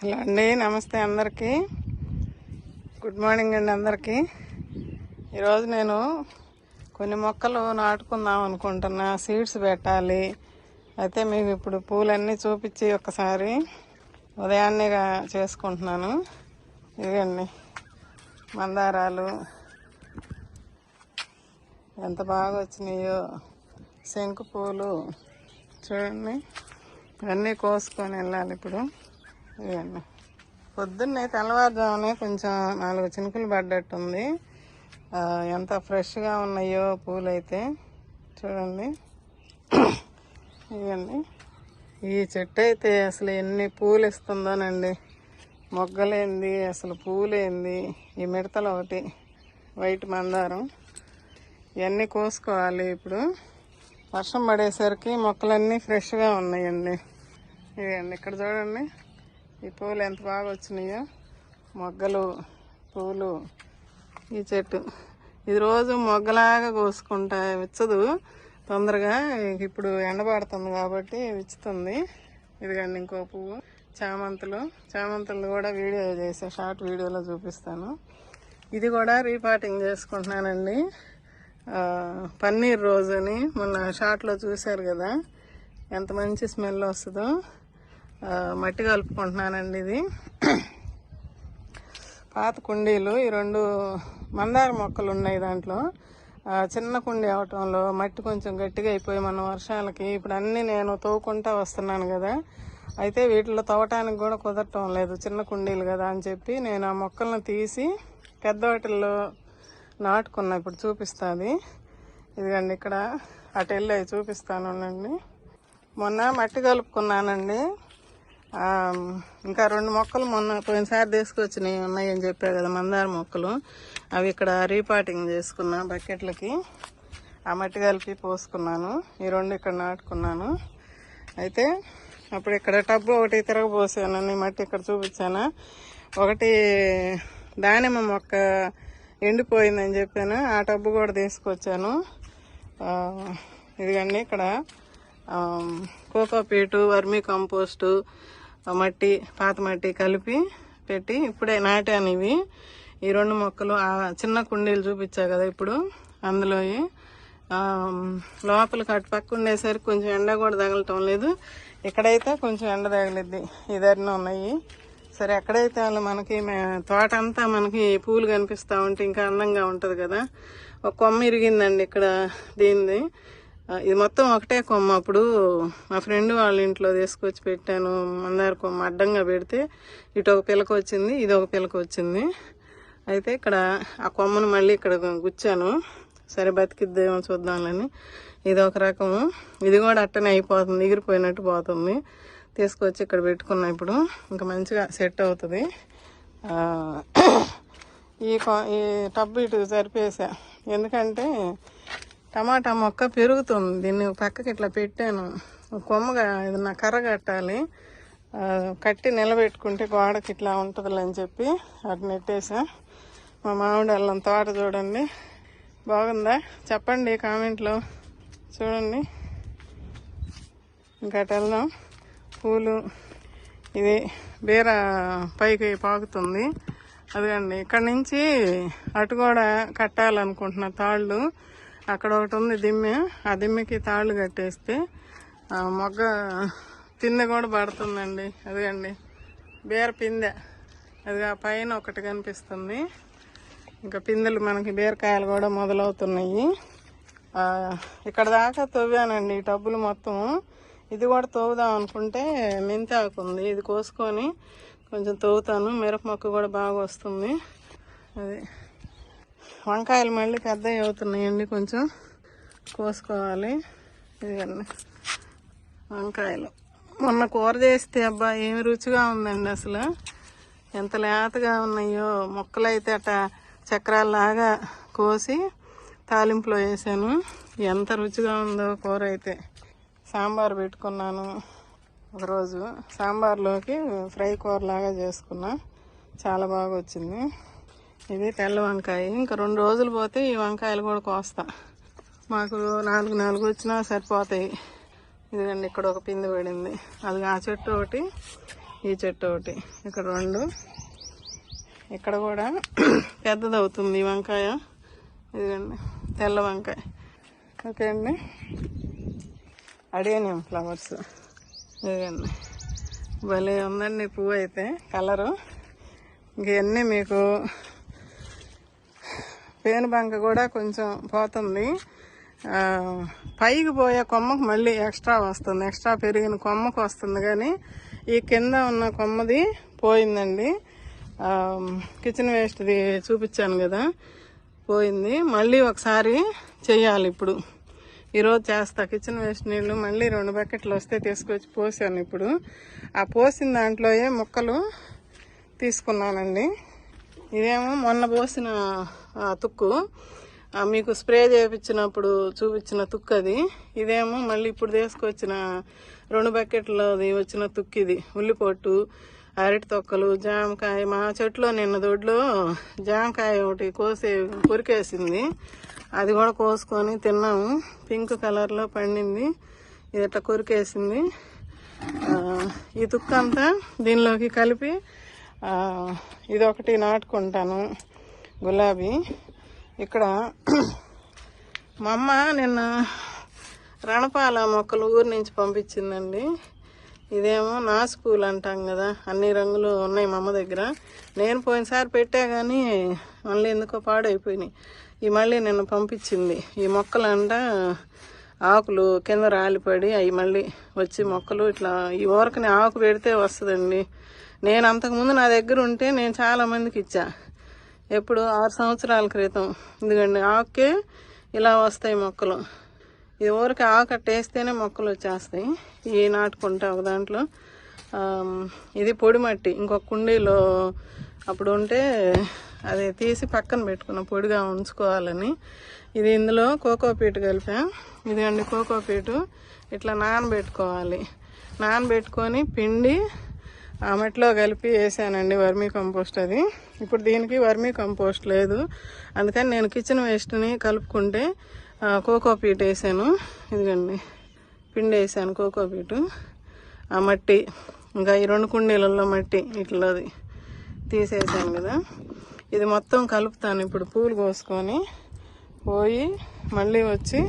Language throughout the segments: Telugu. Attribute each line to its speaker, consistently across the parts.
Speaker 1: హలో అండి, నమస్తే అందరికీ. గుడ్ మార్నింగ్ అండి అందరికీ. ఈరోజు నేను కొన్ని మొక్కలు నాటుకుందాం అనుకుంటున్నా, సీడ్స్ పెట్టాలి. అయితే మీకు ఇప్పుడు పూలన్నీ చూపించి ఒకసారి ఉదయాన్నే చేసుకుంటున్నాను. ఇదిగండి మందారాలు ఎంత బాగా వచ్చినాయో, శంకు పూలు చూడండి. ఇవన్నీ కోసుకొని వెళ్ళాలి ఇప్పుడు. ఇవన్నీ పొద్దున్నే తెల్లవారుజామునే కొంచెం 4 చినుకులు పడ్డట్టుంది. ఎంత ఫ్రెష్గా ఉన్నాయో పూలు అయితే చూడండి. ఇవ్వండి, ఈ చెట్టు అయితే అసలు ఎన్ని పూలు ఇస్తుందోనండి. మొగ్గలేంది, అసలు పూలేంది. ఈ మిడతలు ఒకటి వైట్ మందారం, ఇవన్నీ కోసుకోవాలి. ఇప్పుడు వర్షం పడేసరికి మొక్కలన్నీ ఫ్రెష్గా ఉన్నాయండి. ఇవ్వండి, ఇక్కడ చూడండి ఈ పూలు ఎంత బాగా వచ్చినాయో, మొగ్గలు పూలు. ఈ చెట్టు ఇది రోజు మొగ్గలాగా కోసుకుంటా, విచ్చదు తొందరగా. ఇప్పుడు ఎండబడుతుంది కాబట్టి విచ్చుతుంది. ఇదిగండి ఇంకో పువ్వు, చామంతులు కూడా వీడియో చేసా, షార్ట్ వీడియోలో చూపిస్తాను. ఇది కూడా రీపాటింగ్ చేసుకుంటున్నానండి. పన్నీర్ రోజ్ అని మొన్న షార్ట్లో చూశారు కదా, ఎంత మంచి స్మెల్ వస్తుందో. మట్టి కలుపుకుంటున్నానండి. ఇది పాత కుండీలు, ఈ 2 మందార మొక్కలు ఉన్నాయి దాంట్లో. చిన్న కుండీ అవటంలో మట్టి కొంచెం గట్టిగా అయిపోయి మన వర్షాలకి ఇప్పుడు అన్నీ నేను తవ్వుకుంటా వస్తున్నాను కదా. అయితే వీటిలో తవ్వటానికి కూడా కుదరటం లేదు, చిన్న కుండీలు కదా అని చెప్పి నేను ఆ మొక్కలను తీసి పెద్ద వాటిల్లో నాటుకున్నా. ఇప్పుడు చూపిస్తుంది. ఇదిగండి ఇక్కడ అటు వెళ్ళి అవి చూపిస్తానండి. మొన్న మట్టి కలుపుకున్నానండి. ఇంకా 2 మొక్కలు మొన్న పోయినసారి తీసుకొచ్చినాయి ఉన్నాయని చెప్పా కదా, మందార మొక్కలు. అవి ఇక్కడ రీపాటింగ్ చేసుకున్నా బకెట్లకి. ఆ మట్టి కలిపి పోసుకున్నాను. ఈ 2 ఇక్కడ నాటుకున్నాను. అయితే అప్పుడు ఇక్కడ టబ్బు ఒకటి తిరగబోసాను, మట్టి ఇక్కడ చూపించాను. ఒకటి దానిమ్మ మొక్క ఎండిపోయిందని చెప్పాను, ఆ టబ్బు కూడా తీసుకొచ్చాను. ఇదిగండి ఇక్కడ కోకోపీటు, వర్మీ కంపోస్టు, మట్టి, పాత మట్టి కలిపి పెట్టి ఇప్పుడే నాటాను. ఇవి ఈ 2 మొక్కలు ఆ చిన్న కుండీలు చూపించా కదా ఇప్పుడు, అందులో లోపలికి అటు పక్క ఉండేసరికి కొంచెం ఎండ కూడా తగలటం లేదు. ఇక్కడైతే కొంచెం ఎండ తగిలిద్ది, ఇదరిన ఉన్నాయి. సరే, ఎక్కడైతే వాళ్ళు మనకి తోట అంతా మనకి పూలు కనిపిస్తూ ఉంటే ఇంకా అందంగా ఉంటుంది కదా. ఒక కొమ్మ ఇరిగిందండి ఇక్కడ దీనిది. ఇది మొత్తం ఒకటే కొమ్మ. అప్పుడు మా ఫ్రెండ్ వాళ్ళ ఇంట్లో తీసుకొచ్చి పెట్టాను. మందార కొమ్మ అడ్డంగా పెడితే ఇటు ఒక పిలక వచ్చింది, ఇది ఒక పిలక వచ్చింది. అయితే ఇక్కడ ఆ కొమ్మను మళ్ళీ ఇక్కడ గుచ్చాను. సరే బతికిద్దేమో చూద్దామని. ఇది ఒక రకము, ఇది కూడా అట్టనే అయిపోతుంది, ఎగిరిపోయినట్టు పోతుంది. తీసుకొచ్చి ఇక్కడ పెట్టుకున్నా. ఇప్పుడు ఇంకా మంచిగా సెట్ అవుతుంది. ఈ టబ్బు ఇటు సరిపేసా, ఎందుకంటే టమాటా మొక్క పెరుగుతుంది. దీన్ని పక్కకి ఇట్లా పెట్టాను. కొమ్మగా ఏదన్నా కర్ర కట్టాలి, కట్టి నిలబెట్టుకుంటే గోడకి ఇట్లా ఉంటుందిలే అని చెప్పి అటు నెట్టేసా. మా మామిడి అల్లం తోట చూడండి, బాగుందా చెప్పండి కామెంట్లో. చూడండి, ఇంకా అటు వెళ్దాం. పూలు, ఇది బీర పైకి పాకుతుంది. అదిగండి ఇక్కడ నుంచి అటు కూడా కట్టాలనుకుంటున్నా తాళ్ళు. అక్కడ ఒకటి ఉంది దిమ్మె, ఆ దిమ్మెకి తాళ్ళు కట్టేస్తే మొగ్గ పిందె కూడా పడుతుందండి. అదిగండి బీర పిందె, అది ఆ పైన ఒకటి కనిపిస్తుంది. ఇంకా పిందెలు మనకి బీరకాయలు కూడా మొదలవుతున్నాయి. ఇక్కడ దాకా తవ్వానండి ఈ టబ్బులు మొత్తం. ఇది కూడా తవ్వుదాం అనుకుంటే మెంతాకు ఉంది, ఇది కోసుకొని కొంచెం తవ్వుతాను. మిరప మొక్క కూడా బాగా వస్తుంది. అది వంకాయలు మళ్ళీ పెద్దవి అవుతున్నాయండి, కొంచెం కోసుకోవాలి. ఇదిగండి వంకాయలు మొన్న కూర చేస్తే అబ్బా ఏమి రుచిగా ఉందండి. అసలు ఎంత లేతగా ఉన్నాయో. మొక్కలు అయితే అట్ట చక్రాల్లాగా కోసి తాలింపులో వేసాను. ఎంత రుచిగా ఉందో కూర అయితే. సాంబార్ పెట్టుకున్నాను ఒకరోజు, సాంబార్లోకి ఫ్రై కూరలాగా చేసుకున్నా, చాలా బాగా వచ్చింది. ఇది తెల్ల వంకాయ. ఇంకా 2 రోజులు పోతే ఈ వంకాయలు కూడా కోస్తా. మాకు 4 వచ్చినా సరిపోతాయి. ఇదిగండి ఇక్కడ ఒక పిండి పడింది, అది ఆ చెట్టు ఒకటి, ఈ చెట్టు ఒకటి, ఇక్కడ 2, ఇక్కడ కూడా పెద్దది అవుతుంది ఈ వంకాయ. ఇదిగండి తెల్ల వంకాయ. ఓకే అండి, అడేనియం ఫ్లవర్స్. ఇదిగండి భలే ఉందండి పువ్వు అయితే, కలరు. ఇవన్నీ మీకు పేనుబంక కూడా కొంచెం పోతుంది. పైకి పోయే కొమ్మకు మళ్ళీ ఎక్స్ట్రా వస్తుంది, ఎక్స్ట్రా పెరిగిన కొమ్మకు వస్తుంది. కానీ ఈ కింద ఉన్న కొమ్మది పోయిందండి. కిచెన్ వేస్ట్ది చూపించాను కదా, పోయింది. మళ్ళీ ఒకసారి చెయ్యాలి. ఇప్పుడు ఈరోజు చేస్తా కిచెన్ వేస్ట్ నీళ్ళు. మళ్ళీ 2 బకెట్లు వస్తే తీసుకొచ్చి పోసాను. ఇప్పుడు ఆ పోసిన దాంట్లోయే మొక్కలు తీసుకున్నానండి. ఇదేమో మొన్న పోసిన తుక్కు, మీకు స్ప్రే చేయించినప్పుడు చూపించిన తుక్కు అది. ఇదేమో మళ్ళీ ఇప్పుడు తీసుకొచ్చిన 2 బకెట్లది వచ్చిన తుక్కు. ఇది ఉల్లిపొట్టు, అరటి తొక్కలు, జామకాయ. మా చెట్లో నిన్న దొడ్లో జామకాయ ఒకటి కొరికేసింది. అది కూడా కోసుకొని తిన్నాము. పింక్ కలర్లో పండింది. ఇది ఇట్లా కొరికేసింది. ఈ తుక్కు అంతా దీనిలోకి కలిపి ఇదొకటి నాటుకుంటాను, గులాబీ. ఇక్కడ మా అమ్మ నిన్న రణపాల మొక్కలు ఊరి నుంచి పంపించిందండి. ఇదేమో నాసు పూలు అంటాం కదా, అన్ని రంగులు ఉన్నాయి మా అమ్మ దగ్గర. నేను పోయినసారి పెట్టా కానీ మళ్ళీ ఎందుకో పాడైపోయినాయి. ఈ మళ్ళీ నిన్న పంపించింది. ఈ మొక్కలంట ఆకులు కింద రాలిపడి అవి మళ్ళీ వచ్చి మొక్కలు ఇట్లా ఈ ఊరకని ఆకు పెడితే వస్తుందండి. నేను అంతకుముందు నా దగ్గర ఉంటే నేను చాలా మందికి ఇచ్చా. ఎప్పుడు 6 సంవత్సరాల క్రితం. ఎందుకండి ఆకుకే ఇలా వస్తాయి మొక్కలు. ఇది ఊరికి ఆకు అట్టేస్తేనే మొక్కలు వచ్చేస్తాయి. ఇవి నాటుకుంటా ఒక దాంట్లో. ఇది పొడి మట్టి ఇంకొక కుండీలో అప్పుడు ఉంటే అది తీసి పక్కన పెట్టుకున్న పొడిగా ఉంచుకోవాలని. ఇది ఇందులో కోకోపీట్ కలిపా. ఇదిగండి కోకోపీటు. ఇట్లా నానబెట్టుకోవాలి. నానబెట్టుకొని పిండి ఆ మట్టిలో కలిపి వేసానండి, వర్మీ కంపోస్ట్ అది. ఇప్పుడు దీనికి వర్మీ కంపోస్ట్ లేదు, అందుకని నేను కిచెన్ వేస్ట్ని కలుపుకుంటే కోకోపీట్ వేసాను. ఇదిగండి పిండి వేసాను, కోకోపీటు, ఆ మట్టి, ఇంకా ఈ 2 కుండీలలో మట్టి ఇట్లది తీసేసాను కదా. ఇది మొత్తం కలుపుతాను. ఇప్పుడు పూలు కోసుకొని పోయి మళ్ళీ వచ్చి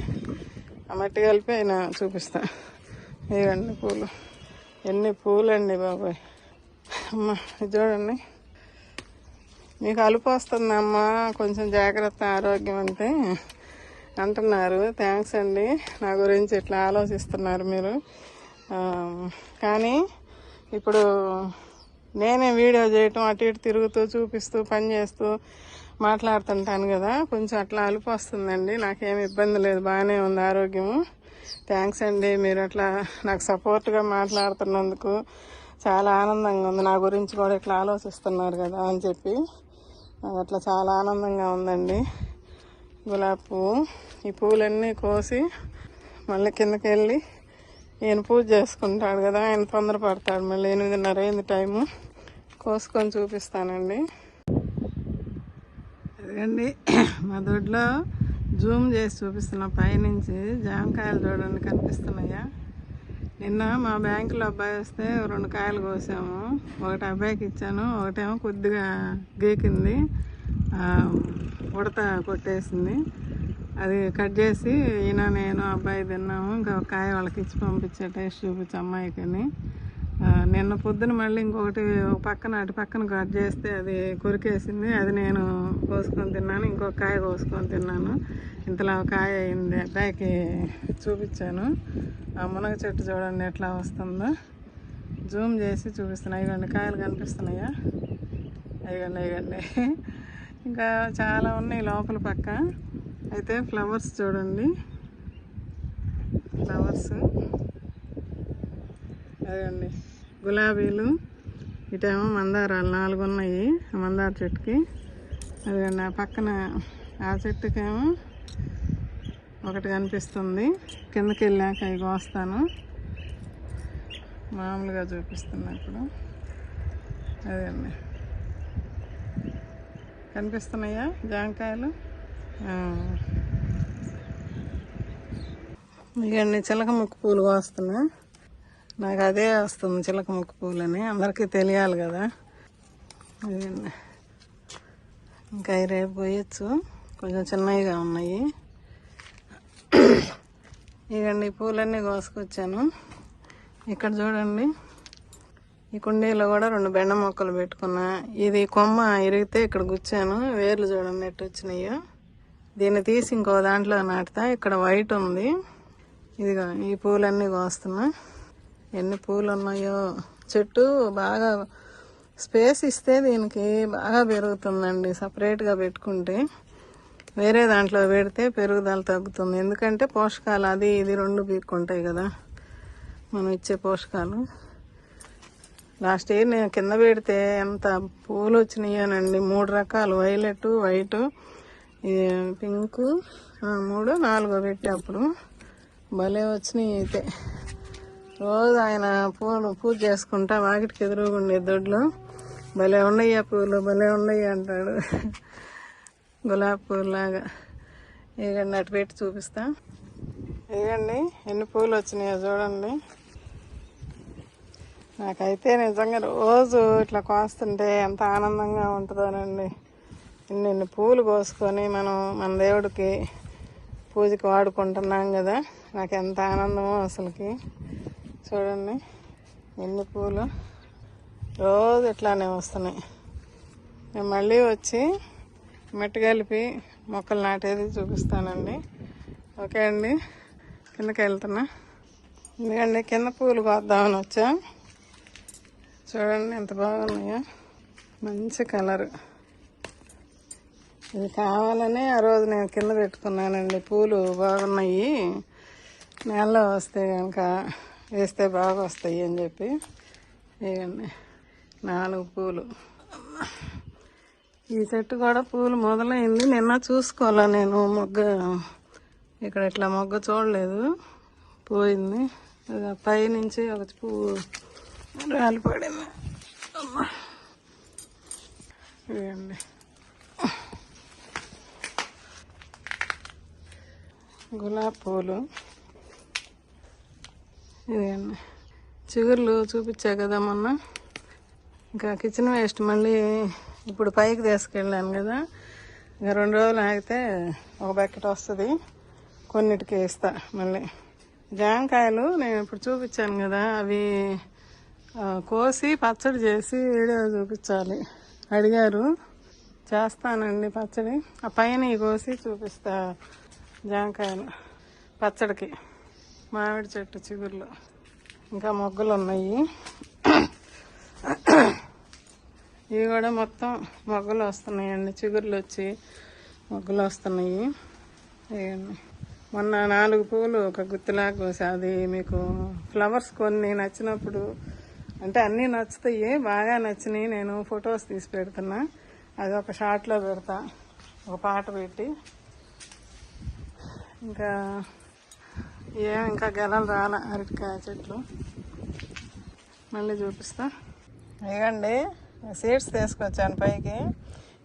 Speaker 1: ఆ మట్టి కలిపి అయినా చూపిస్తా. ఇదిగండి పూలు, ఎన్ని పూలండి బాబాయ్. అమ్మ ఇది చూడండి. మీకు అలుపు వస్తుందమ్మా, కొంచెం జాగ్రత్త, ఆరోగ్యం అంటే అంటున్నారు. థ్యాంక్స్ అండి, నా గురించి ఇట్లా ఆలోచిస్తున్నారు మీరు. కానీ ఇప్పుడు నేనే వీడియో చేయటం, అటు ఇటు తిరుగుతూ చూపిస్తూ పని చేస్తూ మాట్లాడుతుంటాను కదా, కొంచెం అట్లా అలుపు వస్తుందండి. నాకేమి ఇబ్బంది లేదు, బాగానే ఉంది ఆరోగ్యము. థ్యాంక్స్ అండి, మీరు అట్లా నాకు సపోర్ట్గా మాట్లాడుతున్నందుకు చాలా ఆనందంగా ఉంది. నా గురించి కూడా ఇట్లా ఆలోచిస్తున్నారు కదా అని చెప్పి నాకు అట్లా చాలా ఆనందంగా ఉందండి. గులాబీ పువ్వు, ఈ పూలన్నీ కోసి మళ్ళీ కిందకి వెళ్ళి ఈయన పూజ చేసుకుంటాడు కదా, ఆయన తొందరపడతాడు. మళ్ళీ 8:30 అయింది టైము. కోసుకొని చూపిస్తానండి. అదండి మా దొడ్లో జూమ్ చేసి చూపిస్తున్న పైనుంచి జామకాయలు చూడండి, కనిపిస్తున్నాయా. నిన్న మా బ్యాంకులో అబ్బాయి వస్తే 2 కాయలు కోసాము. ఒకటి అబ్బాయికి ఇచ్చాను, ఒకటేమో కొద్దిగా గీకింది, ఉడత కొట్టేసింది. అది కట్ చేసి ఈయన నేను అబ్బాయి తిన్నాము. ఇంకా ఒక కాయ వాళ్ళకి ఇచ్చి పంపించే, టేస్ట్ చూపించి అమ్మాయికని. నిన్న పొద్దున మళ్ళీ ఇంకొకటి పక్కన అటు పక్కన కట్ చేస్తే అది కొరికేసింది. అది నేను కోసుకొని తిన్నాను, ఇంకొక కాయ కోసుకొని తిన్నాను. ఇంతలా కాయ అయింది. అబ్బాయికి చూపించాను. ఆ మునగ చెట్టు చూడండి ఎట్లా వస్తుందో, జూమ్ చేసి చూపిస్తున్నా. ఇవ్వండి కాయలు కనిపిస్తున్నాయా, ఇవ్వండి. ఇంకా చాలా ఉన్నాయి లోపల పక్క. అయితే ఫ్లవర్స్ చూడండి, ఫ్లవర్స్ అదండి గులాబీలు. ఇటేమో మందారాలు 4 ఉన్నాయి మందార చెట్టుకి. అదండి ఆ పక్కన ఆ చెట్టుకేమో ఒకటి కనిపిస్తుంది. కిందకి వెళ్ళాక అవి కోస్తాను, మామూలుగా చూపిస్తున్నా ఇప్పుడు. అదండి కనిపిస్తున్నాయా జామకాయలు. ఇవన్నీ చిలక ముక్కు పూలు కోస్తున్నా. నాకు అదే వస్తుంది చిలక ముక్కు పూలని, అందరికీ తెలియాలి కదా. అదండి, ఇంకా రేపు పోయచ్చు, కొంచెం చిన్నవిగా ఉన్నాయి. ఇదండి ఈ పూలన్నీ కోసుకొచ్చాను. ఇక్కడ చూడండి, ఈ కుండీలో కూడా 2 బెండ మొక్కలు పెట్టుకున్నా. ఇది కొమ్మ ఇరిగితే ఇక్కడ గుచ్చాను, వేర్లు చూడండి ఎట్టు వచ్చినాయో. దీన్ని తీసి ఇంకో దాంట్లో నాటుతా. ఇక్కడ వైట్ ఉంది, ఇదిగో ఈ పూలన్నీ కోస్తున్నా. ఎన్ని పూలు ఉన్నాయో. చెట్టు బాగా స్పేస్ ఇస్తే దీనికి బాగా పెరుగుతుందండి. సపరేట్గా పెట్టుకుంటే, వేరే దాంట్లో పెడితే పెరుగుదల తగ్గుతుంది. ఎందుకంటే పోషకాలు అది ఇది 2 పీక్కుంటాయి కదా మనం ఇచ్చే పోషకాలు. లాస్ట్ ఇయర్ నేను కింద పెడితే ఎంత పూలు వచ్చినాయోనండి. 3 రకాలు, వైలెట్, వైట్, పింకు, 3, 4 పెట్టి అప్పుడు భలే వచ్చినాయి. అయితే రోజు ఆయన పూజ చేసుకుంటా వాకిటికి ఎదురుగుండే దొడ్లో భలే ఉన్నాయి ఆ పూలు, భలే ఉన్నాయి అంటాడు. గులాబీ పూలులాగా. ఇవ్వండి అటు పెట్టి చూపిస్తా. ఇవ్వండి ఎన్ని పూలు వచ్చినాయో చూడండి. నాకైతే నిజంగా రోజు ఇట్లా కోస్తుంటే ఎంత ఆనందంగా ఉంటుందోనండి. ఇన్ని పూలు కోసుకొని మనం మన దేవుడికి పూజకి వాడుకుంటున్నాం కదా, నాకు ఎంత ఆనందమో అసలుకి. చూడండి ఎన్ని పూలు రోజు ఇట్లానే వస్తున్నాయి. నేను మళ్ళీ వచ్చి మట్టి కలిపి మొక్కలు నాటేది చూపిస్తానండి. ఓకే అండి, కిందకి వెళ్తున్నా. ఎందుకండి కింద పూలు కోద్దామని వచ్చా. చూడండి ఎంత బాగున్నాయో, మంచి కలరు. ఇది కావాలనే ఆ రోజు నేను కింద పెట్టుకున్నానండి. పూలు బాగున్నాయి, నేలలో వస్తే కనుక వేస్తే బాగా వస్తాయి అని చెప్పి. ఇవ్వండి 4 పూలు. ఈ చెట్టు కూడా పూలు మొదలైంది. నిన్న చూసుకోవాలా నేను, మొగ్గ ఇక్కడ ఇట్లా మొగ్గ చూడలేదు, పోయింది. పై నుంచి ఒక పువ్వు రాలిపడింది. ఇవ్వండి గులాబీ పూలు. ఇదండి చిగుర్లు చూపించా కదా మొన్న. ఇంకా కిచెన్ వేస్ట్ మళ్ళీ ఇప్పుడు పైకి తీసుకెళ్ళాను కదా, ఇంకా 2 రోజులు ఆగితే ఒక బకెట్ వస్తుంది, కొన్నిటికి వేస్తా మళ్ళీ. జామకాయలు నేను ఇప్పుడు చూపించాను కదా, అవి కోసి పచ్చడి చేసి వీడియో చూపించాలి. అడిగారు, చేస్తానండి పచ్చడి. ఆ పైన కోసి చూపిస్తా జామకాయలు పచ్చడికి. మామిడి చెట్టు చిగుర్లు ఇంకా మొగ్గలు ఉన్నాయి. ఇవి కూడా మొత్తం మొగ్గలు వస్తున్నాయండి, చిగుర్లు వచ్చి మొగ్గలు వస్తున్నాయి. మొన్న 4 పూలు ఒక గుత్తిలాగా కోసా. అది మీకు ఫ్లవర్స్ కొన్ని నచ్చినప్పుడు, అంటే అన్నీ నచ్చుతాయి, బాగా నచ్చినాయి, నేను ఫొటోస్ తీసి పెడుతున్నా. అది ఒక షార్ట్లో పెడతా, ఒక పాట పెట్టి. ఇంకా గెలలు రాల అరటికాయ చెట్లు మళ్ళీ చూపిస్తా. ఇవ్వండి సీడ్స్ తీసుకొచ్చాను పైకి.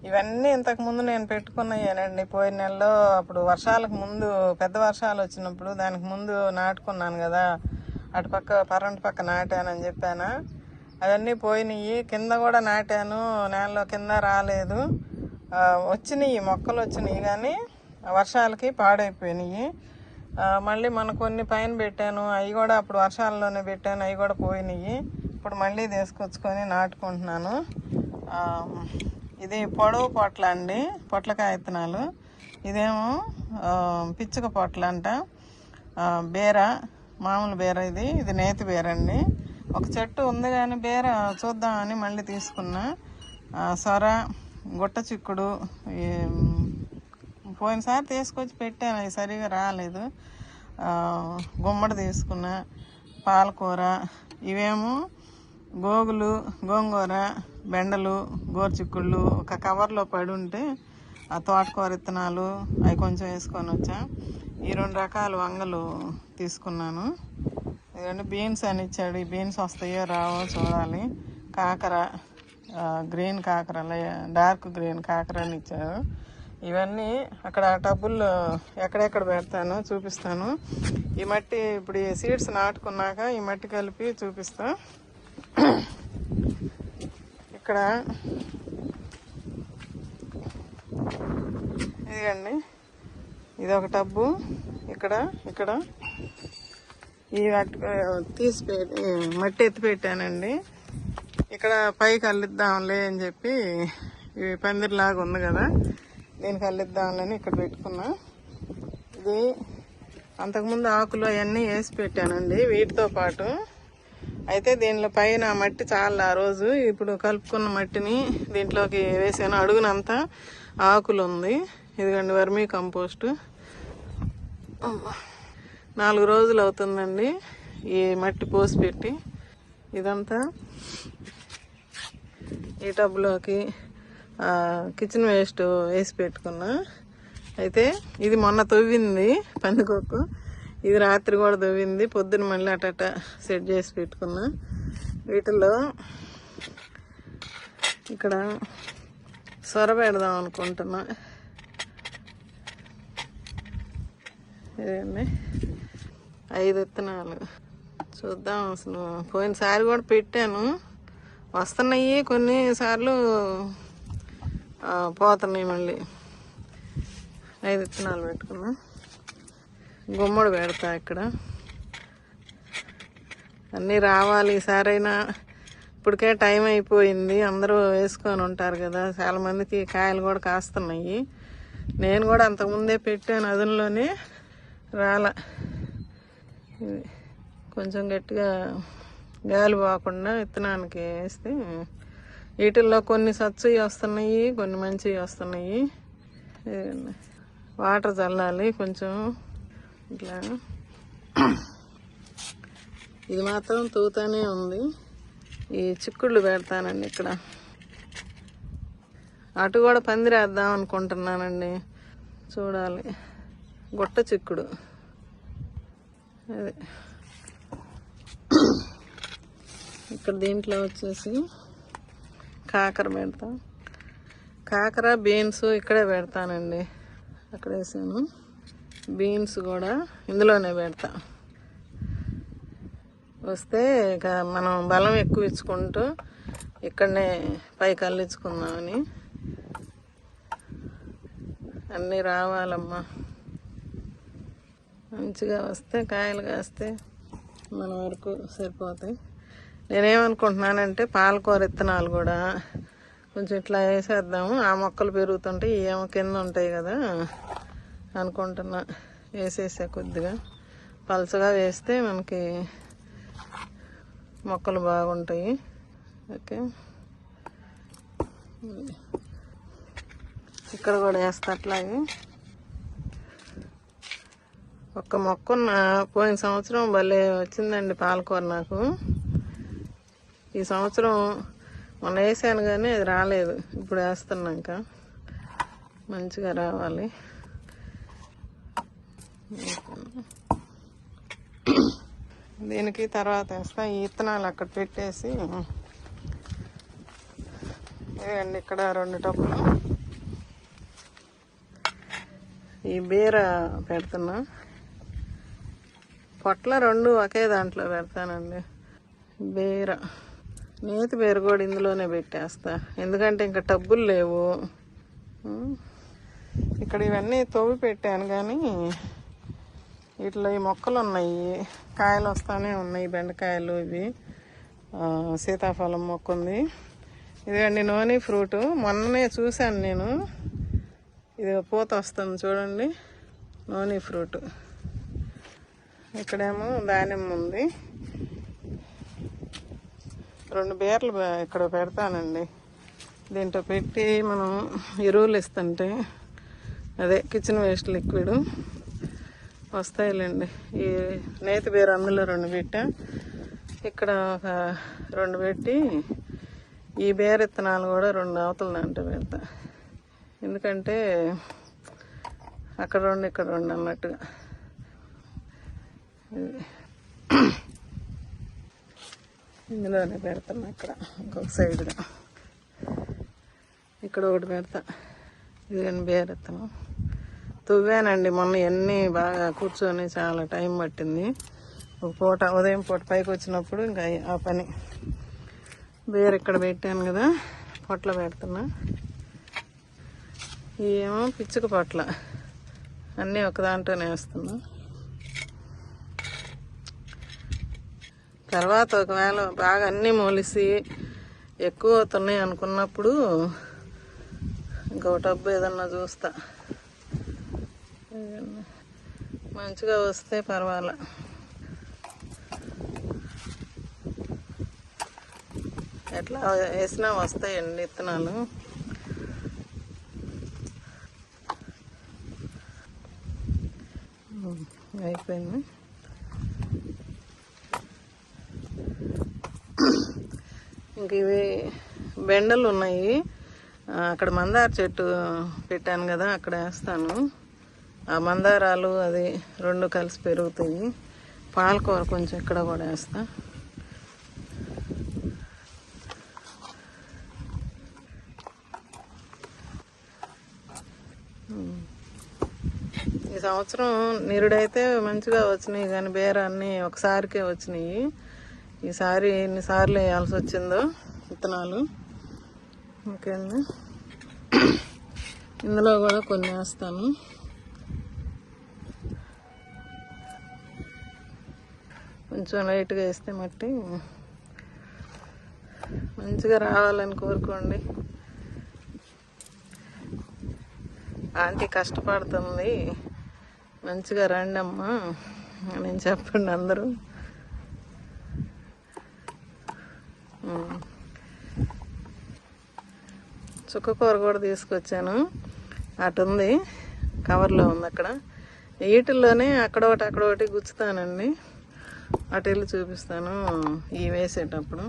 Speaker 1: ఇవన్నీ ఇంతకుముందు నేను పెట్టుకున్నాయేనండి పోయిన నెలలో. అప్పుడు వర్షాలకు ముందు, పెద్ద వర్షాలు వచ్చినప్పుడు దానికి ముందు నాటుకున్నాను కదా, అటుపక్క పరంటి పక్క నాటానని చెప్పాను. అవన్నీ పోయినాయి. కింద కూడా నాటాను, నేలలో కింద రాలేదు. వచ్చినాయి మొక్కలు వచ్చినాయి, కానీ వర్షాలకి పాడైపోయినాయి. మళ్ళీ మన కొన్ని పైన పెట్టాను, అవి కూడా అప్పుడు వర్షాల్లోనే పెట్టాను, అవి కూడా పోయినాయి. ఇప్పుడు మళ్ళీ తీసుకొచ్చుకొని నాటుకుంటున్నాను. ఇది పొడవు పొట్ల అండి, పొట్లకాయ విత్తనాలు. ఇదేమో పిచ్చుక పొట్ల అంట, బీర, మామూలు బీర. ఇది నేతి బీర అండి. ఒక చెట్టు ఉంది కానీ బీర చూద్దామని మళ్ళీ తీసుకున్నా. సొర, గుట్ట చిక్కుడు పోయినసారి తీసుకొచ్చి పెట్టాను, అవి సరిగా రాలేదు. గుమ్మడి తీసుకున్నా, పాలకూర, ఇవేమో గోగులు, గోంగూర, బెండలు, గోరుచిక్కుళ్ళు ఒక కవర్లో పడి ఉంటే ఆ తోటకూర విత్తనాలు అవి కొంచెం వేసుకొని వచ్చా. ఈ 2 రకాల వంగలు తీసుకున్నాను. ఇదండి బీన్స్ అని ఇచ్చాడు. ఈ బీన్స్ వస్తాయో రావో చూడాలి. కాకర, గ్రీన్ కాకర, డార్క్ గ్రీన్ కాకర అని ఇచ్చారు. ఇవన్నీ అక్కడ టబ్బుల్లో ఎక్కడెక్కడ పెడతానో చూపిస్తాను. ఈ మట్టి ఇప్పుడు ఈ సీడ్స్ నాటుకున్నాక ఈ మట్టి కలిపి చూపిస్తా. ఇక్కడ ఇదిగండి, ఇది ఒక టబ్బు. ఇక్కడ ఈ మట్టి ఎత్తి పెట్టానండి. ఇక్కడ పైకి అల్లిద్దాంలే అని చెప్పి ఇవి పందిరిలాగా ఉంది కదా, దీనికి అల్లిద్దాంలని ఇక్కడ పెట్టుకున్నా. ఇది అంతకుముందు ఆకులు అవన్నీ వేసి పెట్టానండి వీటితో పాటు. అయితే దీనిలో పైన మట్టి చాలా ఆ రోజు ఇప్పుడు కలుపుకున్న మట్టిని దీంట్లోకి వేసాను. అడుగునంతా ఆకులు ఉంది. ఇదిగండి వర్మీ కంపోస్ట్. 4 రోజులు అవుతుందండి ఈ మట్టి పోసి పెట్టి. ఇదంతా ఈ టబ్లోకి కిచెన్ వేస్ట్ వేసి పెట్టుకున్నా. అయితే ఇది మొన్న తవ్వింది పందికొక్కు, ఇది రాత్రి కూడా తవ్వింది. పొద్దున మళ్ళీ అటట సెట్ చేసి పెట్టుకున్నా. వీటిల్లో ఇక్కడ సొర పెడదాం అనుకుంటున్నా. ఇదండి 5 విత్తనాలు. చూద్దాం. అసలు పోయినసారి కూడా పెట్టాను, వస్తున్నాయి, కొన్నిసార్లు పోతున్నాయి. మళ్ళీ 5 విత్తనాలు పెట్టుకున్నా. గుమ్మడి పెడతా. ఇక్కడ అన్నీ రావాలి ఈసారైనా. ఇప్పటికే టైం అయిపోయింది, అందరూ వేసుకొని ఉంటారు కదా. చాలా మందికి కాయలు కూడా కాస్తున్నాయి. నేను కూడా అంతకుముందే పెట్టాను, అదునులోనే రాల. కొంచెం గట్టిగా గాలి పోకుండా విత్తనానికి వేస్తే వీటిల్లో కొన్ని సచ్చువి వస్తున్నాయి, కొన్ని మంచివి వస్తున్నాయి. వాటర్ చల్లాలి కొంచెం ఇట్లా. ఇది మాత్రం తూతానే ఉంది. ఈ చిక్కుళ్ళు పెడతానండి ఇక్కడ. అటు కూడా పందిరేద్దాం అనుకుంటున్నానండి, చూడాలి. గుట్ట చిక్కుడు అదే. ఇక్కడ దీంట్లో వచ్చేసి కాకర పెడతా. కాకర బీన్స్ ఇక్కడే పెడతానండి. అక్కడ వేసాను. బీన్స్ కూడా ఇందులోనే పెడతా. వస్తే ఇక మనం బలం ఎక్కువ ఇచ్చుకుంటూ ఇక్కడనే పైకి అల్లించుకుందామని. అన్నీ రావాలమ్మా, మంచిగా వస్తే కాయలు కాస్తే మన వరకు సరిపోతాయి. నేనేమనుకుంటున్నానంటే పాలకూర విత్తనాలు కూడా కొంచెం ఇట్లా వేసేద్దాము. ఆ మొక్కలు పెరుగుతుంటే ఏమో కింద ఉంటాయి కదా అనుకుంటున్నా. వేసేసా కొద్దిగా పలసగా వేస్తే మనకి మొక్కలు బాగుంటాయి. ఓకే, ఇక్కడ కూడా వేస్తా అట్లాగే. ఒక్క మొక్కన్న పోయిన సంవత్సరం భలే వచ్చిందండి పాలకూర నాకు. ఈ సంవత్సరం మొన్న వేసాను కానీ అది రాలేదు. ఇప్పుడు వేస్తున్నాక మంచిగా రావాలి. దీనికి తర్వాత వేస్తా. ఈ విత్తనాలు అక్కడ పెట్టేసి ఇవ్వండి. ఇక్కడ 2 టబ్బులు ఈ బీర పెడుతున్నా. పొట్ల 2 ఒకే దాంట్లో పెడతానండి. బీర, నేతి బీర కూడా ఇందులోనే పెట్టేస్తా, ఎందుకంటే ఇంకా టబ్బులు లేవు. ఇక్కడ ఇవన్నీ తవ్వి పెట్టాను కానీ వీటిలో ఈ మొక్కలు ఉన్నాయి, కాయలు వస్తానే ఉన్నాయి. బెండకాయలు, ఇవి సీతాఫలం మొక్క ఉంది. ఇదండి నోని ఫ్రూట్. మొన్ననే చూశాను నేను, ఇది పూత వస్తుంది చూడండి, నోని ఫ్రూట్. ఇక్కడేమో దానిమ్మ ఉంది. 2 బీరలు ఇక్కడ పెడతానండి. దీంట్లో పెట్టి మనం ఎరువులు ఇస్తుంటే అదే కిచెన్ వేస్ట్ లిక్విడ్ వస్తాయిలేండి. ఈ నేతి బీర అందులో 2 పెట్టా. ఇక్కడ ఒక 2 పెట్టి ఈ బీర విత్తనాలు కూడా 2 అవతల దాంట్లో పెడతా. ఎందుకంటే అక్కడ 2 ఇక్కడ 2 అన్నట్టుగా. ఇందులోనే పెడతాను. అక్కడ ఇంకొక సైడ్గా ఇక్కడ ఒకటి పెడతా. ఇది బీర విత్తనం. తువ్వానండి మొన్న ఎన్ని బాగా కూర్చొని చాలా టైం పట్టింది. ఒక పూట ఉదయం పూట పైకి వచ్చినప్పుడు ఇంకా ఆ పని. బేరు ఇక్కడ పెట్టాను కదా, పొట్ల పెడుతున్నా. ఏమో పిచ్చుక పొట్ల అన్నీ ఒక దాంట్లోనే వేస్తున్నా. తర్వాత ఒకవేళ బాగా అన్నీ మొలిసి ఎక్కువ అవుతున్నాయి అనుకున్నప్పుడు ఇంకో టబ్బు ఏదన్నా చూస్తా. మంచిగా వస్తే పర్వాలా. ఎట్లా వేసినా వస్తాయండి విత్తనాలు. అయిపోయింది. ఇంక ఇవి బెండలు ఉన్నాయి. అక్కడ మందార చెట్టు పెట్టాను కదా, అక్కడ వేస్తాను. ఆ మందారాలు అది రెండు కలిసి పెరుగుతాయి. పాలకూర కొంచెం ఇక్కడ కూడా వేస్తా. ఈ సంవత్సరం నిరుడైతే మంచిగా వచ్చినాయి, కానీ బేరాన్ని ఒకసారికే వచ్చినాయి. ఈసారి ఎన్నిసార్లు వేయాల్సి వచ్చిందో విత్తనాలు. ఇంకేంది, ఇందులో కూడా కొన్ని వేస్తాను. కొంచెం లైట్గా వేస్తే మట్టి మంచిగా రావాలని కోరుకోండి. ఆంటీ కష్టపడుతుంది, మంచిగా రండి అమ్మా నేను చెప్పండి అందరూ. చుక్కకూర కూడా తీసుకొచ్చాను, అటు ఉంది కవర్లో ఉంది. అక్కడ వీటిల్లోనే అక్కడొకటి గుచ్చుతానండి. అటు వెళ్ళి చూపిస్తాను ఈ వేసేటప్పుడు.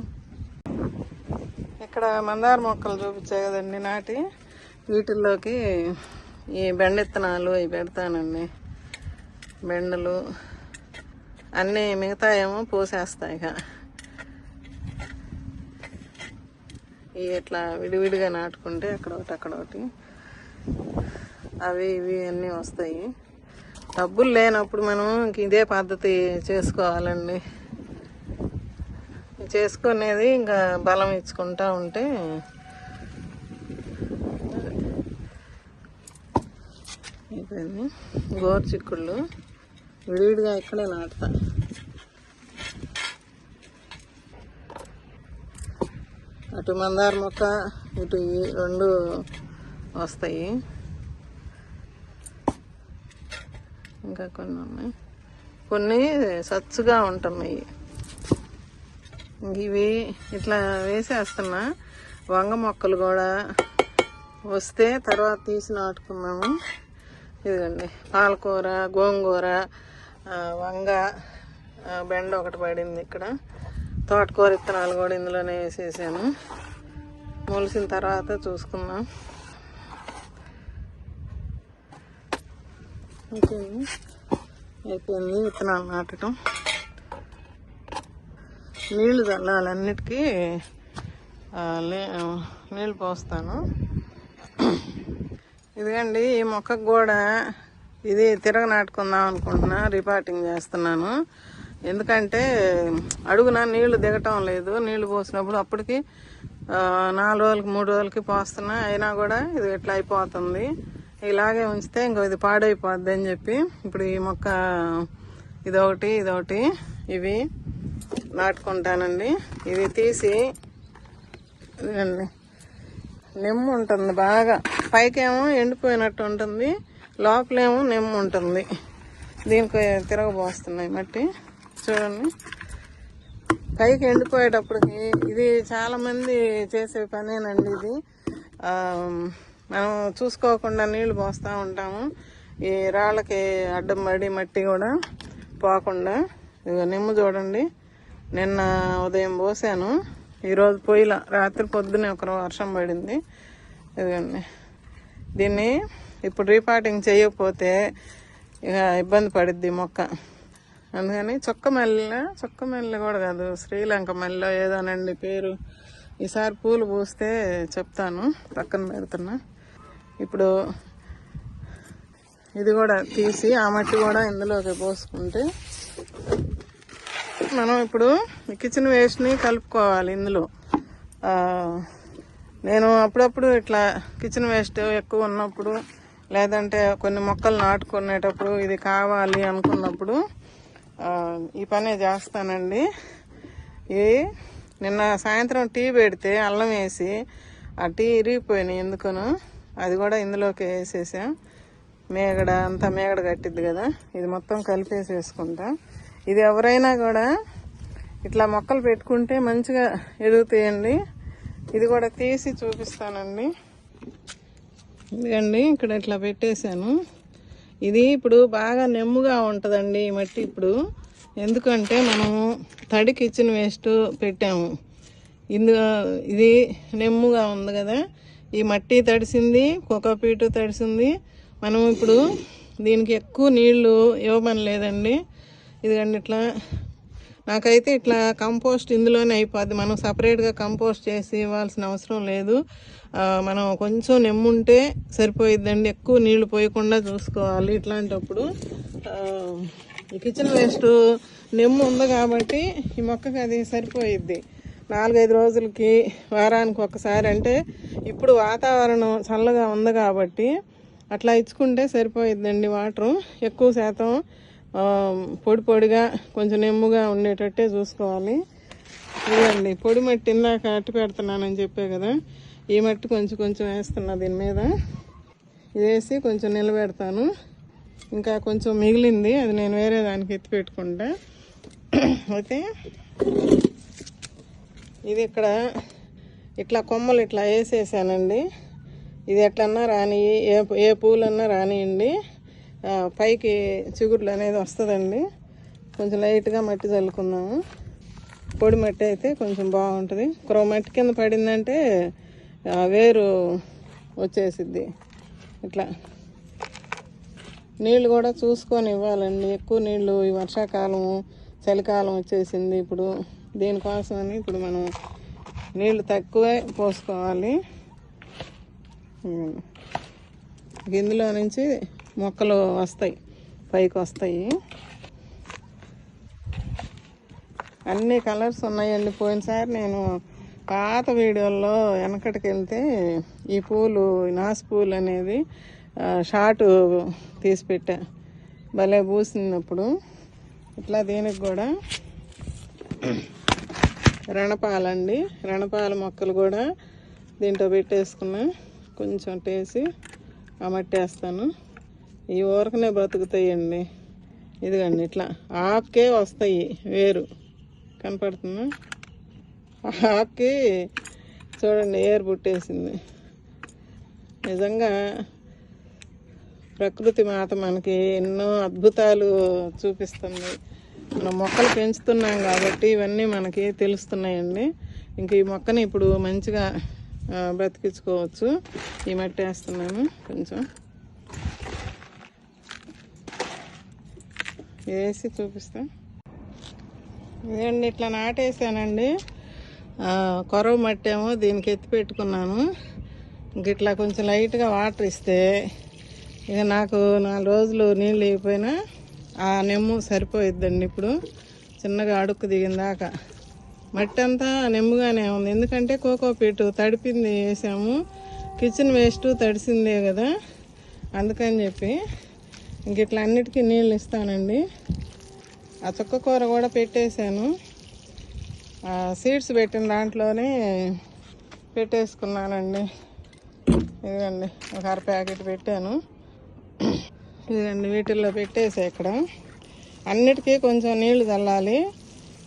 Speaker 1: ఇక్కడ మందార మొక్కలు చూపించాయి కదండి నాటి, వీటిల్లోకి ఈ బెండ విత్తనాలు అవి పెడతానండి. బెండలు అన్నీ, మిగతా ఏమో పోసేస్తాయి. ఇక ఇట్లా విడివిడిగా నాటుకుంటే అక్కడొకటి అవి ఇవి అన్నీ వస్తాయి. డబ్బులు లేనప్పుడు మనం ఇదే పద్ధతి చేసుకోవాలండి. చేసుకునేది ఇంకా బలం ఇచ్చుకుంటా ఉంటే. అయిపోయింది. గోరు చిక్కుళ్ళు విడివిడిగా ఇక్కడే నాటుతా. అటు మందార మొక్క, ఇటు రెండు వస్తాయి. ఇంకా కొన్ని ఉన్నాయి, కొన్ని సచ్చుగా ఉంటున్నాయి. ఇవి ఇట్లా వేసేస్తున్నా. వంగ మొక్కలు కూడా వస్తే తర్వాత తీసి నాటుకున్నాము. ఇదిగండి పాలకూర, గోంగూర, వంగ, బెండ ఒకటి పడింది. ఇక్కడ తోటకూర విత్తనాలు కూడా ఇందులోనే వేసేసాను. మొలిసిన తర్వాత చూసుకుందాం. అయిపోయింది విత్తనాలు నాటడం. నీళ్లు చల్లాలి, అన్నిటికీ నీళ్ళు పోస్తాను. ఇదిగండి ఈ మొక్కకు కూడా ఇది తిరగ నాటుకుందాం అనుకుంటున్నా, రిపాటింగ్ చేస్తున్నాను. ఎందుకంటే అడుగున నీళ్లు దిగటం లేదు. నీళ్లు పోసినప్పుడు అప్పటికి 4 రోజులకి 3 రోజులకి పోస్తున్నా, అయినా కూడా ఇది ఇట్లా అయిపోతుంది. ఇలాగే ఉంచితే ఇంకో ఇది పాడైపోద్ది అని చెప్పి ఇప్పుడు ఈ మొక్క ఇదొకటి ఇవి నాటుకుంటానండి. ఇది తీసి, ఇదండి నిమ్ము ఉంటుంది బాగా, పైకేమో ఎండిపోయినట్టు ఉంటుంది, లోపలేమో నిమ్ము ఉంటుంది. దీనికి తిరగబోస్తున్నాయి మట్టి చూడండి. పైకి ఎండిపోయేటప్పటికి ఇది చాలా మంది చేసే పనేనండి. ఇది మనం చూసుకోకుండా నీళ్లు పోస్తూ ఉంటాము. ఈ రాళ్ళకి అడ్డం పడి మట్టి కూడా పోకుండా. ఇక నిమ్ము చూడండి, నిన్న ఉదయం పోసాను, ఈరోజు పోయిలా. రాత్రి పొద్దునే ఒక వర్షం పడింది. ఇదిగండి, దీన్ని ఇప్పుడు రీపాటింగ్ చేయకపోతే ఇక ఇబ్బంది పడిద్ది మొక్క. అందుకని చుక్క మల్లె కూడా కాదు, శ్రీలంక మల్లె ఏదోనండి పేరు. ఈసారి పూలు పూస్తే చెప్తాను, పక్కన పెడుతున్నా. ఇప్పుడు ఇది కూడా తీసి ఆ మట్టి కూడా ఇందులోకి పోసుకుంటే మనం ఇప్పుడు కిచెన్ వేస్ట్ని కలుపుకోవాలి ఇందులో. నేను అప్పుడప్పుడు ఇట్లా కిచెన్ వేస్ట్ ఎక్కువ ఉన్నప్పుడు లేదంటే కొన్ని మొక్కలు నాటుకునేటప్పుడు ఇది కావాలి అనుకున్నప్పుడు ఈ పనే చేస్తానండి. నిన్న సాయంత్రం టీ పెడితే అల్లం వేసి ఆ టీ ఇరిగిపోయినాయి ఎందుకనో, అది కూడా ఇందులోకి వేసేసాం. మేగడ అంతా మేగడ కట్టిద్ది కదా, ఇది మొత్తం కలిపేసేసుకుంటా. ఇది ఎవరైనా కూడా ఇట్లా మొక్కలు పెట్టుకుంటే మంచిగా ఎదుగుతాయండి. ఇది కూడా తీసి చూపిస్తానండి. ఇదిగండి ఇక్కడ ఇట్లా పెట్టేశాను. ఇది ఇప్పుడు బాగా నెమ్ముగా ఉంటుందండి ఈ మట్టి. ఇప్పుడు ఎందుకంటే మనము తడి కిచెన్ వేస్ట్ పెట్టాము, ఇది నెమ్ముగా ఉంది కదా, ఈ మట్టి తడిసింది, కోకోపీటు తడిసింది. మనం ఇప్పుడు దీనికి ఎక్కువ నీళ్లు ఇవ్వమని లేదండి. ఇదిగండి ఇట్లా నాకైతే ఇట్లా కంపోస్ట్ ఇందులోనే అయిపోద్ది. మనం సపరేట్గా కంపోస్ట్ చేసి ఇవ్వాల్సిన అవసరం లేదు. మనం కొంచెం నెమ్ముంటే సరిపోయిద్దండి. ఎక్కువ నీళ్లు పోయకుండా చూసుకోవాలి. ఇట్లాంటప్పుడు ఈ కిచెన్ వేస్ట్ నెమ్ము ఉంది కాబట్టి ఈ మొక్కకి అది సరిపోయిద్ది. 4-5 రోజులకి, వారానికి ఒకసారి, అంటే ఇప్పుడు వాతావరణం చల్లగా ఉంది కాబట్టి అట్లా ఇచ్చుకుంటే సరిపోయిద్దండి. వాటరు ఎక్కువ శాతం పొడి పొడిగా కొంచెం నెమ్ముగా ఉండేటట్టే చూసుకోవాలి. ఇదండి పొడి మట్టి ఇందాక అట్టి పెడుతున్నానని చెప్పే కదా, ఈ మట్టి కొంచెం కొంచెం వేస్తున్నా దీని మీద. ఇది వేసి కొంచెం నిలబెడతాను. ఇంకా కొంచెం మిగిలింది, అది నేను వేరే దానికి ఎత్తి పెట్టుకుంటా. అయితే ఇది ఇక్కడ ఇట్లా కొమ్మలు ఇట్లా వేసేసానండి. ఇది ఎట్లన్నా రాని, ఏ పూలన్నా రానియండి, పైకి చిగుర్లు అనేది వస్తుందండి. కొంచెం లైట్గా మట్టి చల్లుకుందాము. పొడి మట్టి అయితే కొంచెం బాగుంటుంది. మట్టి కింద పడిందంటే వేరు వచ్చేసిద్ది. ఇట్లా నీళ్ళు కూడా చూసుకొని ఇవ్వాలండి. ఎక్కువ నీళ్ళు, ఈ వర్షాకాలం చలికాలం వచ్చేసింది ఇప్పుడు, దీనికోసమని ఇప్పుడు మనం నీళ్ళు తక్కువే పోసుకోవాలి. ఇందులో నుంచి మొక్కలు వస్తాయి, పైకి వస్తాయి. అన్ని కలర్స్ ఉన్నాయండి. పోయినసారి నేను పాత వీడియోల్లో వెనకటికి వెళ్తే ఈ పూలు, నాసు పూలు అనేది షార్ట్ తీసి పెట్టా, భలే పూసినప్పుడు. ఇట్లా దీనికి కూడా రణపాలండి, రణపాల మొక్కలు కూడా దీంట్లో పెట్టేసుకున్నా. కొంచెం టేసి ఆ మట్టి వేస్తాను. ఈ ఊరకనే బ్రతుకుతాయండి. ఇదిగండి ఇట్లా ఆకుకే వస్తాయి వేరు, కనపడుతుందా? ఆకుకి చూడండి ఏరు పుట్టేసింది. నిజంగా ప్రకృతి మాత మనకి ఎన్నో అద్భుతాలు చూపిస్తుంది. మనం మొక్కలు పెంచుతున్నాం కాబట్టి ఇవన్నీ మనకి తెలుస్తున్నాయండి. ఇంక ఈ మొక్కని ఇప్పుడు మంచిగా బ్రతికించుకోవచ్చు. ఈ మట్టి వేస్తున్నాను కొంచెం, వేసి చూపిస్తా. ఇదండి ఇట్లా నాటేసానండి. కొరవ మట్టి ఏమో దీనికి ఎత్తి పెట్టుకున్నాను. ఇంక ఇట్లా కొంచెం లైట్గా వాటర్ ఇస్తే ఇక నాకు 4 రోజులు నీళ్ళు అయిపోయినా ఆ నెమ్ము సరిపోయిద్దండి. ఇప్పుడు చిన్నగా అడుక్కు దిగిందాకా మట్టి అంతా నెమ్ముగానే ఉంది. ఎందుకంటే కోకోపీటు తడిపింది వేసాము, కిచెన్ వేస్ట్ తడిసిందే కదా, అందుకని చెప్పి ఇంక ఇట్లా అన్నిటికీ నీళ్ళు ఇస్తానండి. ఆ చుక్కకూర కూడా పెట్టేశాను, సీడ్స్ పెట్టిన దాంట్లోనే పెట్టేసుకున్నానండి. ఇదిగండి ఒక 1/2 ప్యాకెట్ పెట్టాను. ఇదిగండి వీటిల్లో పెట్టేసా. ఇక్కడ అన్నిటికీ కొంచెం నీళ్లు చల్లాలి.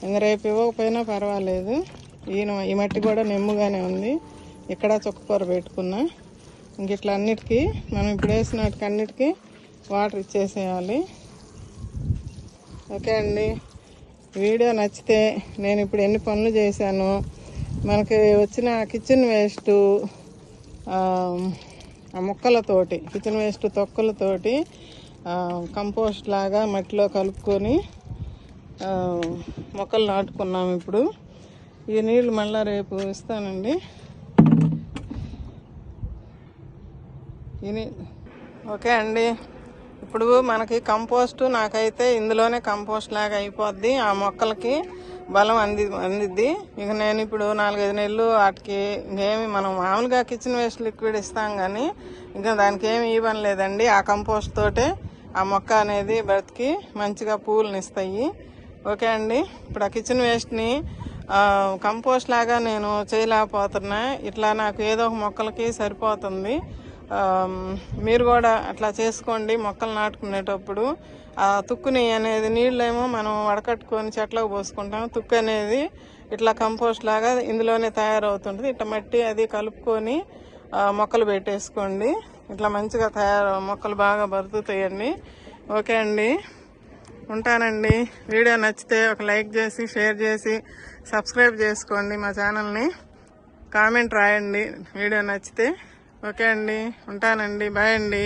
Speaker 1: ఇంక రేపు ఇవ్వకపోయినా పర్వాలేదు. ఈ మట్టి కూడా నెమ్ముగానే ఉంది. ఇక్కడ చుక్కకూర పెట్టుకున్నా. ఇంక ఇట్లా అన్నిటికీ మనం ఇప్పుడు వేసినట్టుకి అన్నిటికీ వాటర్ ఇచ్చేసేయాలి. ఓకే అండి, వీడియో నచ్చితే నేను ఇప్పుడు ఎన్ని పనులు చేశాను, మనకి వచ్చిన కిచెన్ వేస్ట్ ఆ ముక్కలతోటి, కిచెన్ వేస్ట్ తొక్కలతోటి కంపోస్ట్ లాగా మట్టిలో కలుపుకొని మొక్కలు నాటుకున్నాము. ఇప్పుడు ఈ నీళ్ళు మళ్ళీ రేపు ఇస్తానండి. ఓకే అండి, ఇప్పుడు మనకి కంపోస్ట్ నాకైతే ఇందులోనే కంపోస్ట్ లాగా అయిపోద్ది, ఆ మొక్కలకి బలం అందిద్ది. ఇక నేను ఇప్పుడు 4-5 నెలలు వాటికి ఇంకేమి మనం మామూలుగా కిచెన్ వేస్ట్ లిక్విడ్ ఇస్తాం కానీ ఇంకా దానికి ఏమి ఇవ్వని లేదండి. ఆ కంపోస్ట్ తోటే ఆ మొక్క అనేది బ్రతికి మంచిగా పూలను ఇస్తాయి. ఓకే అండి, ఇప్పుడు ఆ కిచెన్ వేస్ట్ని కంపోస్ట్ లాగా నేను చేయలేకపోతున్నా. ఇట్లా నాకు ఏదో ఒక మొక్కలకి సరిపోతుంది. మీరు కూడా అట్లా చేసుకోండి. మొక్కలు నాటుకునేటప్పుడు ఆ తుక్కుని అనేది నీళ్ళేమో మనం వడకట్టుకొని చెట్లకు పోసుకుంటాం. తుక్కు అనేది ఇట్లా కంపోస్ట్ లాగా ఇందులోనే తయారవుతుంటుంది. ఇట్లా మట్టి అది కలుపుకొని మొక్కలు పెట్టేసుకోండి. ఇట్లా మంచిగా మొక్కలు బాగా బతుకుతాయండి. ఓకే అండి, ఉంటానండి. వీడియో నచ్చితే ఒక లైక్ చేసి షేర్ చేసి సబ్స్క్రైబ్ చేసుకోండి మా ఛానల్ని. కామెంట్ రాయండి వీడియో నచ్చితే. ఓకే అండి, ఉంటానండి. బాయ్ అండి.